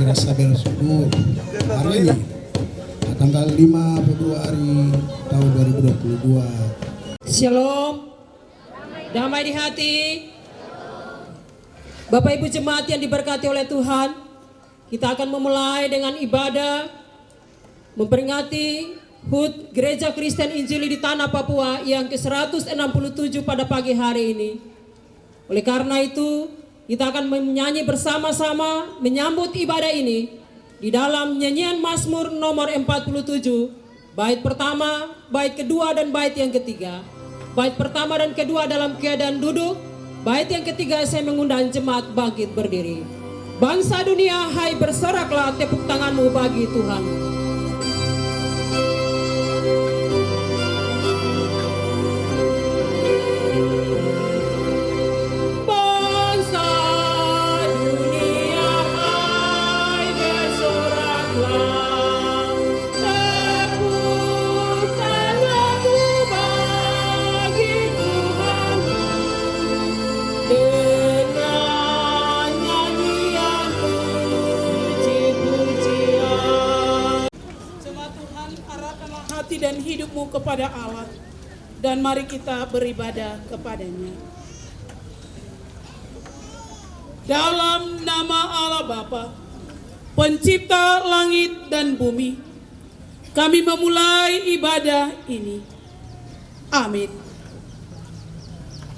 rasa bersyukur hari ini tanggal 5 Februari tahun 2022. Shalom, damai di hati. Bapak Ibu jemaat yang diberkati oleh Tuhan, kita akan memulai dengan ibadah memperingati HUT Gereja Kristen Injili di Tanah Papua yang ke-167 pada pagi hari ini. Oleh karena itu, kita akan menyanyi bersama-sama menyambut ibadah ini di dalam nyanyian Mazmur nomor 47, bait pertama, bait kedua, dan bait yang ketiga. Bait pertama dan kedua dalam keadaan duduk, bait yang ketiga saya mengundang jemaat bangkit berdiri. Bangsa dunia, hai bersoraklah, tepuk tanganmu bagi Tuhan. Dan hidupmu kepada Allah, dan mari kita beribadah kepadanya. Dalam nama Allah Bapa, pencipta langit dan bumi, kami memulai ibadah ini. Amin.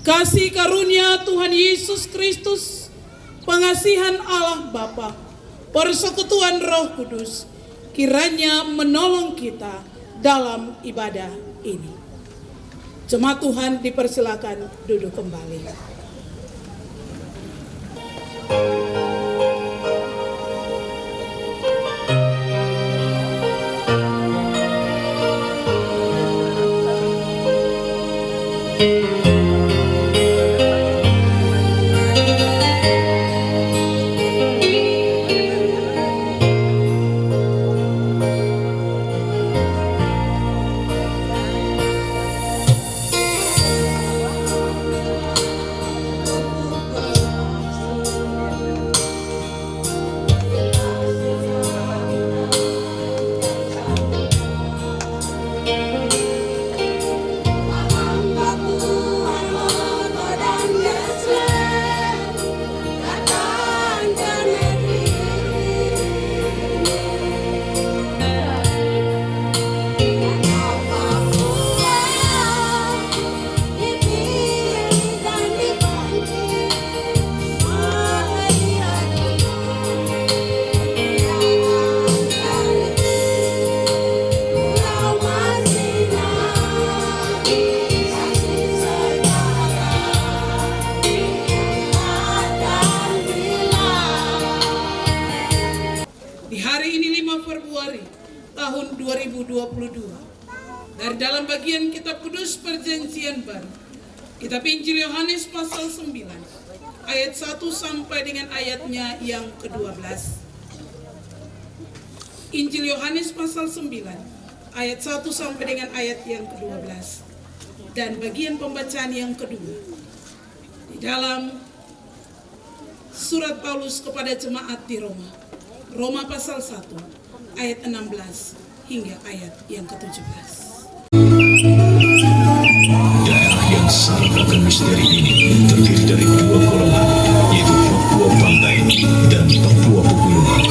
Kasih karunia Tuhan Yesus Kristus, pengasihan Allah Bapa, persekutuan Roh Kudus, kiranya menolong kita dalam ibadah ini. Jemaat Tuhan dipersilakan duduk kembali. Tahun 2022 dari dalam bagian Kitab Kudus Perjanjian Baru, Kitab Injil Yohanes pasal 9 ayat 1 sampai dengan ayatnya yang ke-12. Injil Yohanes pasal 9 ayat 1 sampai dengan ayat yang ke-12, dan bagian pembacaan yang kedua di dalam surat Paulus kepada jemaat di Roma, Roma pasal 1 ayat 16 hingga ayat yang ke-17. Daerah yang syarat akan misteri ini terdiri dari dua golongan, yaitu Papua Pantai dan Papua Pegunungan.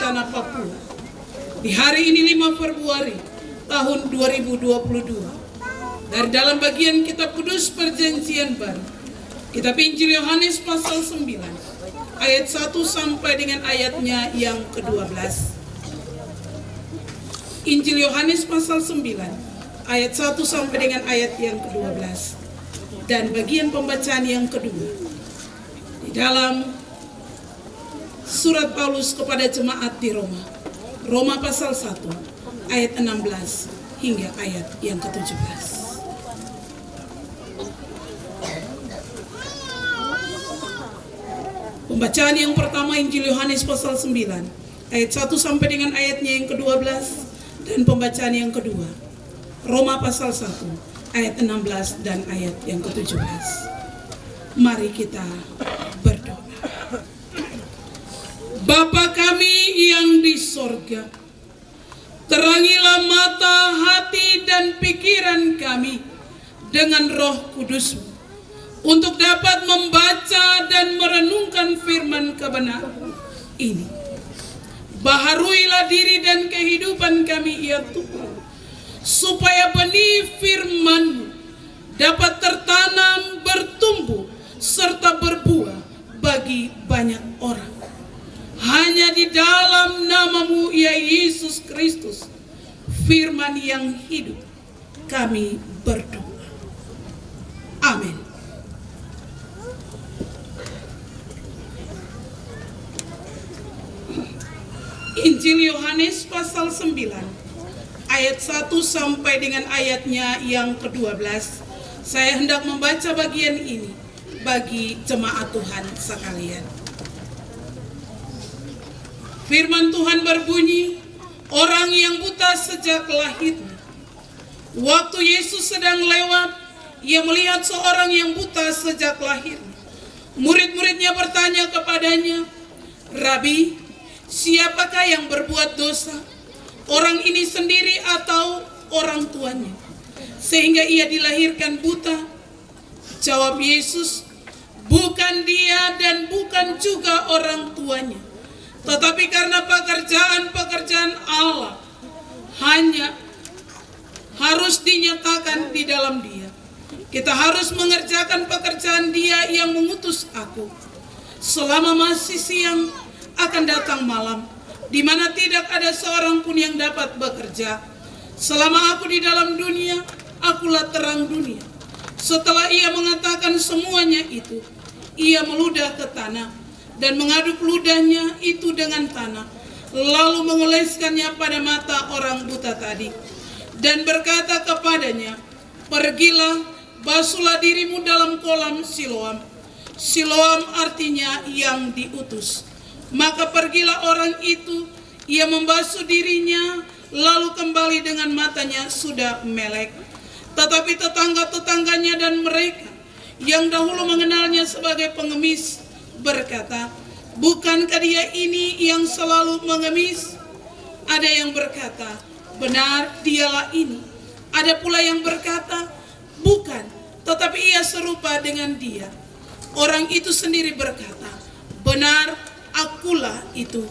tanah Papua. Di hari ini 5 Februari tahun 2022. Dari dalam bagian Kitab Kudus Perjanjian Baru, Kitab Injil Yohanes pasal 9 ayat 1 sampai dengan ayatnya yang ke-12. Injil Yohanes pasal 9 ayat 1 sampai dengan ayat yang ke-12. Dan bagian pembacaan yang kedua di dalam surat Paulus kepada jemaat di Roma, Roma pasal 1 ayat 16 hingga ayat yang ke-17. Pembacaan yang pertama Injil Yohanes pasal 9 ayat 1 sampai dengan ayatnya yang ke-12, dan pembacaan yang kedua Roma pasal 1 ayat 16 dan ayat yang ke-17. Mari kita berdoa. Bapa kami yang di sorga, terangilah mata, hati, dan pikiran kami dengan Roh Kudus-Mu untuk dapat membaca dan merenungkan firman kebenaran ini. Baharuilah diri dan kehidupan kami ya Tuhan, supaya benih firman-Mu dapat tertanam, bertumbuh, serta berbuah bagi banyak orang. Hanya di dalam nama-Mu ya Yesus Kristus, firman yang hidup, kami berdoa. Amin. Injil Yohanes pasal 9 ayat 1 sampai dengan ayatnya yang ke-12. Saya hendak membaca bagian ini bagi jemaat Tuhan sekalian. Firman Tuhan berbunyi, orang yang buta sejak lahirnya. Waktu Yesus sedang lewat, ia melihat seorang yang buta sejak lahirnya. Murid-muridnya bertanya kepadanya, Rabi, siapakah yang berbuat dosa, orang ini sendiri atau orang tuanya, sehingga ia dilahirkan buta? Jawab Yesus, bukan dia dan bukan juga orang tuanya, tetapi karena pekerjaan-pekerjaan Allah hanya harus dinyatakan di dalam dia. Kita harus mengerjakan pekerjaan Dia yang mengutus aku. Selama masih siang akan datang malam, di mana tidak ada seorang pun yang dapat bekerja. Selama aku di dalam dunia, akulah terang dunia. Setelah ia mengatakan semuanya itu, ia meludah ke tanah dan mengaduk ludahnya itu dengan tanah, lalu mengoleskannya pada mata orang buta tadi, dan berkata kepadanya, pergilah, basuhlah dirimu dalam kolam Siloam. Siloam artinya yang diutus. Maka pergilah orang itu, ia membasuh dirinya, lalu kembali dengan matanya sudah melek. Tetapi tetangga-tetangganya dan mereka yang dahulu mengenalnya sebagai pengemis berkata, bukankah dia ini yang selalu mengemis? Ada yang berkata, benar, dialah ini. Ada pula yang berkata, bukan, tetapi ia serupa dengan dia. Orang itu sendiri berkata, benar, akulah itu.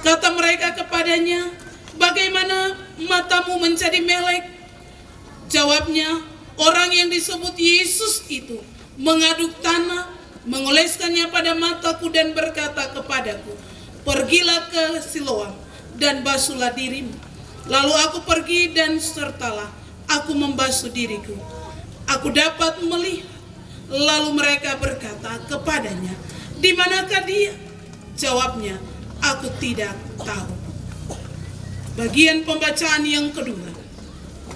Kata mereka kepadanya, bagaimana matamu menjadi melek? Jawabnya, orang yang disebut Yesus itu mengaduk tanah, mengoleskannya pada mataku dan berkata kepadaku, pergilah ke Siloam dan basuhlah dirimu. Lalu aku pergi dan sertalah aku membasuh diriku. Aku dapat melihat. Lalu mereka berkata kepadanya, di manakah dia? Jawabnya, aku tidak tahu. Bagian pembacaan yang kedua,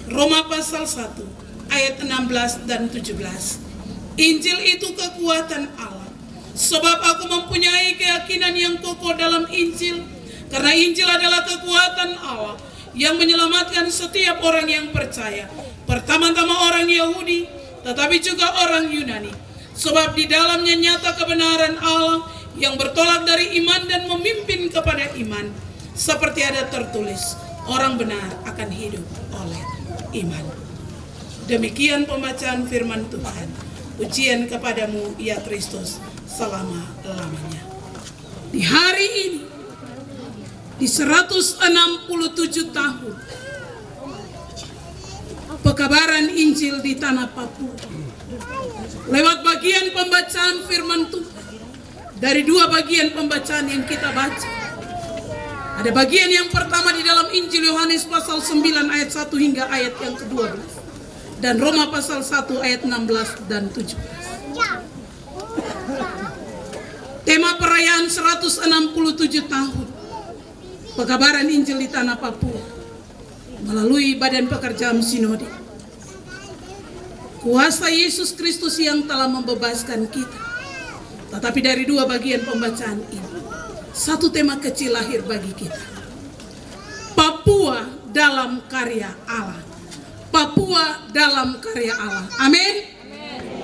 Roma pasal 1 ayat 16 dan 17. Injil itu kekuatan Allah, sebab aku mempunyai keyakinan yang kokoh dalam Injil, karena Injil adalah kekuatan Allah yang menyelamatkan setiap orang yang percaya, pertama-tama orang Yahudi, tetapi juga orang Yunani. Sebab di dalamnya nyata kebenaran Allah yang bertolak dari iman dan memimpin kepada iman. Seperti ada tertulis, orang benar akan hidup oleh iman. Demikian pembacaan firman Tuhan. Pujian kepadamu ya Kristus selama-lamanya. Di hari ini di 167 tahun pekabaran Injil di tanah Papua. Lewat bagian pembacaan firman Tuhan, dari dua bagian pembacaan yang kita baca. Ada bagian yang pertama di dalam Injil Yohanes pasal 9 ayat 1 hingga ayat yang ke-12. Dan Roma pasal 1 ayat 16 dan 17. Tema perayaan 167 tahun pekabaran Injil di tanah Papua melalui Badan Pekerjaan Sinode. Kuasa Yesus Kristus yang telah membebaskan kita. Tetapi dari dua bagian pembacaan ini, satu tema kecil lahir bagi kita. Papua dalam karya Allah. Papua dalam karya Allah. Amin.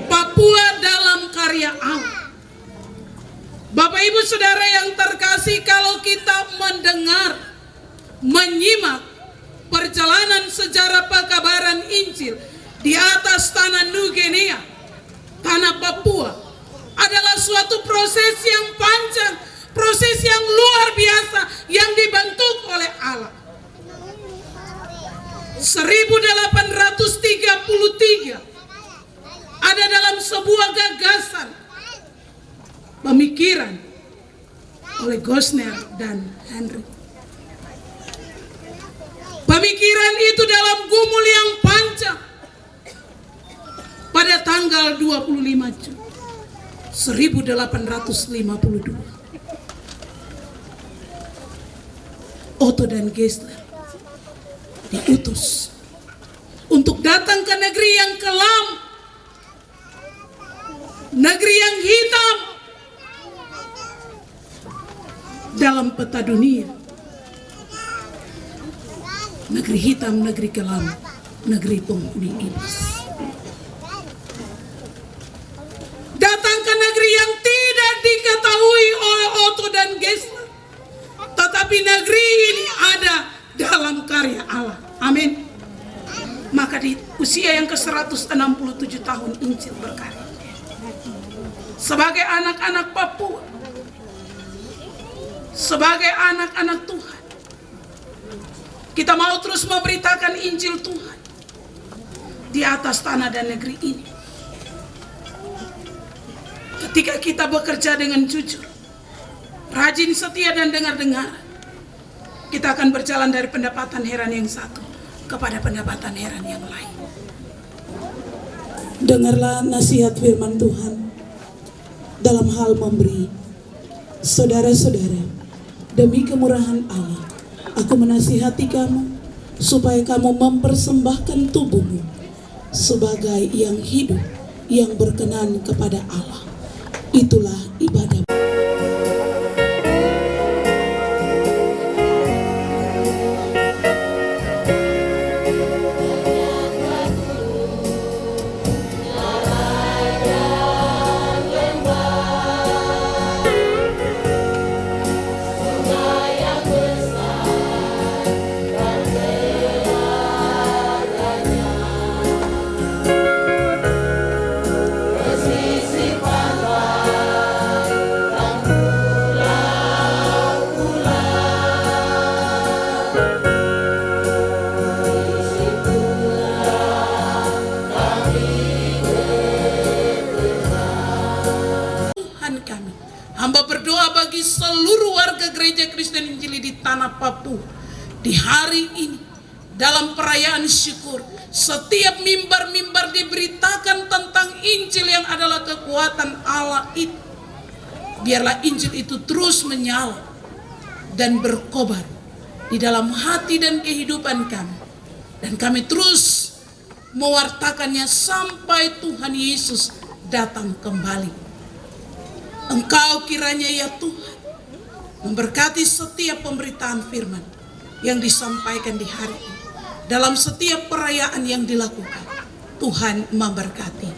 Papua dalam karya Allah. Bapak Ibu Saudara yang terkasih, kalau kita mendengar, menyimak perjalanan sejarah pekabaran Injil di atas tanah Nugenea, tanah Papua, adalah suatu proses yang panjang, proses yang luar biasa yang dibentuk oleh Allah. 1833 ada dalam sebuah gagasan pemikiran oleh Gosner dan Henry. Pemikiran itu dalam gumul yang panjang pada tanggal 25 Juni 1852. Otto dan Gessler diutus untuk datang ke negeri yang kelam, negeri yang hitam dalam peta dunia. Negeri hitam, negeri kelam, negeri penghuni iblis. Datang ke negeri yang tidak diketahui oleh Otto dan Gessler, tetapi negeri ini ada dalam karya Allah. Amin. Maka di usia yang ke-167 tahun Injil berkarya. Sebagai anak-anak Papua, sebagai anak-anak Tuhan, kita mau terus memberitakan Injil Tuhan di atas tanah dan negeri ini. Ketika kita bekerja dengan jujur, rajin, setia, dan dengar-dengar, kita akan berjalan dari pendapatan heran yang satu kepada pendapatan heran yang lain. Dengarlah nasihat firman Tuhan dalam hal memberi. Saudara-saudara, demi kemurahan Allah, aku menasihati kamu supaya kamu mempersembahkan tubuhmu sebagai yang hidup, yang berkenan kepada Allah. Itulah ibadah. Hamba berdoa bagi seluruh warga gereja Kristen Injili di tanah Papua di hari ini, dalam perayaan syukur, setiap mimbar-mimbar diberitakan tentang Injil yang adalah kekuatan Allah itu. Biarlah Injil itu terus menyala dan berkobar di dalam hati dan kehidupan kami, dan kami terus mewartakannya sampai Tuhan Yesus datang kembali. Engkau kiranya ya Tuhan memberkati setiap pemberitaan firman yang disampaikan di hari ini. Dalam setiap perayaan yang dilakukan, Tuhan memberkati.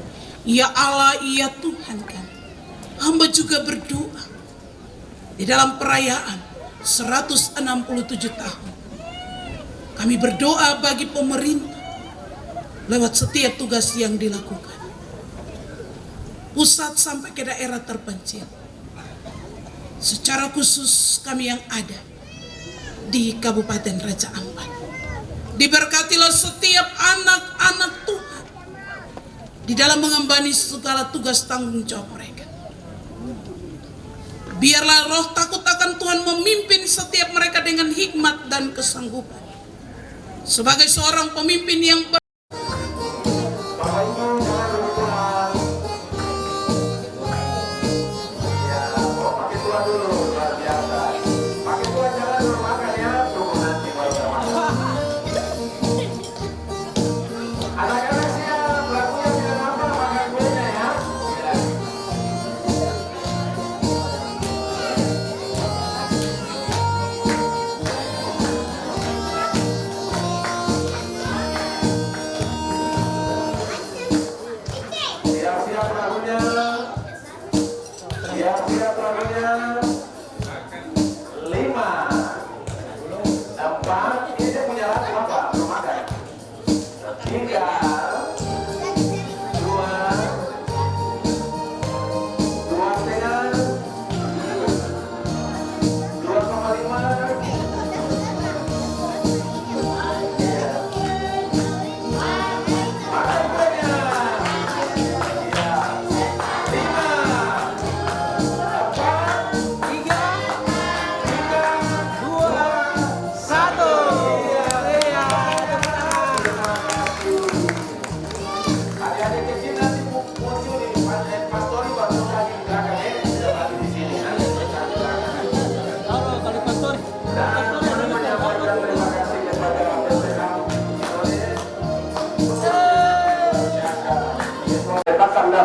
Ya Allah, ya Tuhan kami, hamba juga berdoa di dalam perayaan 167 tahun. Kami berdoa bagi pemerintah lewat setiap tugas yang dilakukan, pusat sampai ke daerah terpencil. Secara khusus kami yang ada di Kabupaten Raja Ampat. Diberkatilah setiap anak-anak Tuhan di dalam mengemban segala tugas tanggung jawab mereka. Biarlah roh takut akan Tuhan memimpin setiap mereka dengan hikmat dan kesanggupan. Sebagai seorang pemimpin yang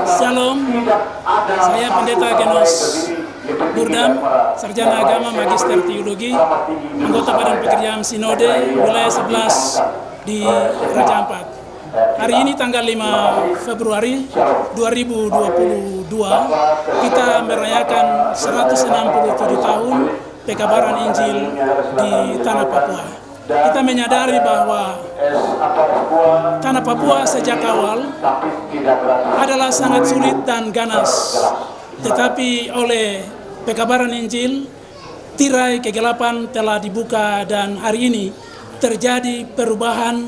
Shalom, saya Pendeta Genos Burdam, Sarjana Agama Magister Teologi, anggota Badan Pekerjaan Sinode Wilayah 11 di Raja Ampat. Hari ini tanggal 5 Februari 2022, kita merayakan 167 tahun pekabaran Injil di Tanah Papua. Kita menyadari bahwa Tanah Papua sejak awal adalah sangat sulit dan ganas, tetapi oleh pekabaran Injil, tirai kegelapan telah dibuka dan hari ini terjadi perubahan,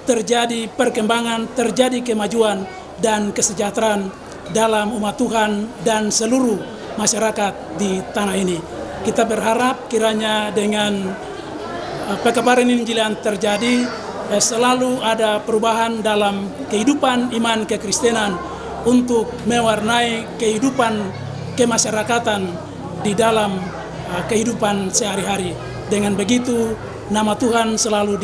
terjadi perkembangan, terjadi kemajuan dan kesejahteraan dalam umat Tuhan dan seluruh masyarakat di tanah ini. Kita berharap kiranya dengan pekabaran Injil yang terjadi, selalu ada perubahan dalam kehidupan iman kekristenan untuk mewarnai kehidupan kemasyarakatan di dalam kehidupan sehari-hari. Dengan begitu, nama Tuhan selalu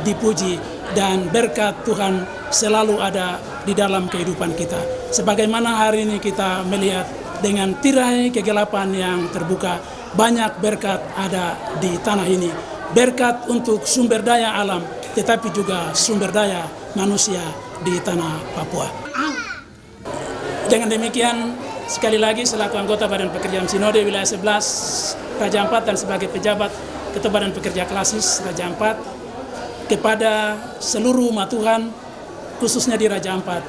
dipuji dan berkat Tuhan selalu ada di dalam kehidupan kita. Sebagaimana hari ini kita melihat dengan tirai kegelapan yang terbuka, banyak berkat ada di tanah ini. Berkat untuk sumber daya alam, tetapi juga sumber daya manusia di tanah Papua. Dengan demikian, sekali lagi selaku anggota Badan Pekerjaan Sinode Wilayah 11 Raja Ampat dan sebagai pejabat Ketua Badan Pekerja Klasis Raja Ampat, kepada seluruh umat Tuhan, khususnya di Raja Ampat,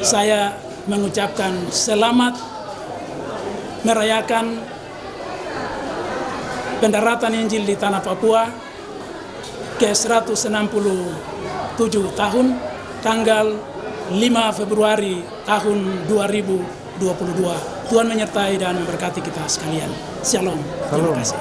saya mengucapkan selamat merayakan pendaratan Injil di Tanah Papua ke 167 tahun, tanggal 5 Februari tahun 2022. Tuhan menyertai dan memberkati kita sekalian. Shalom. Terima kasih.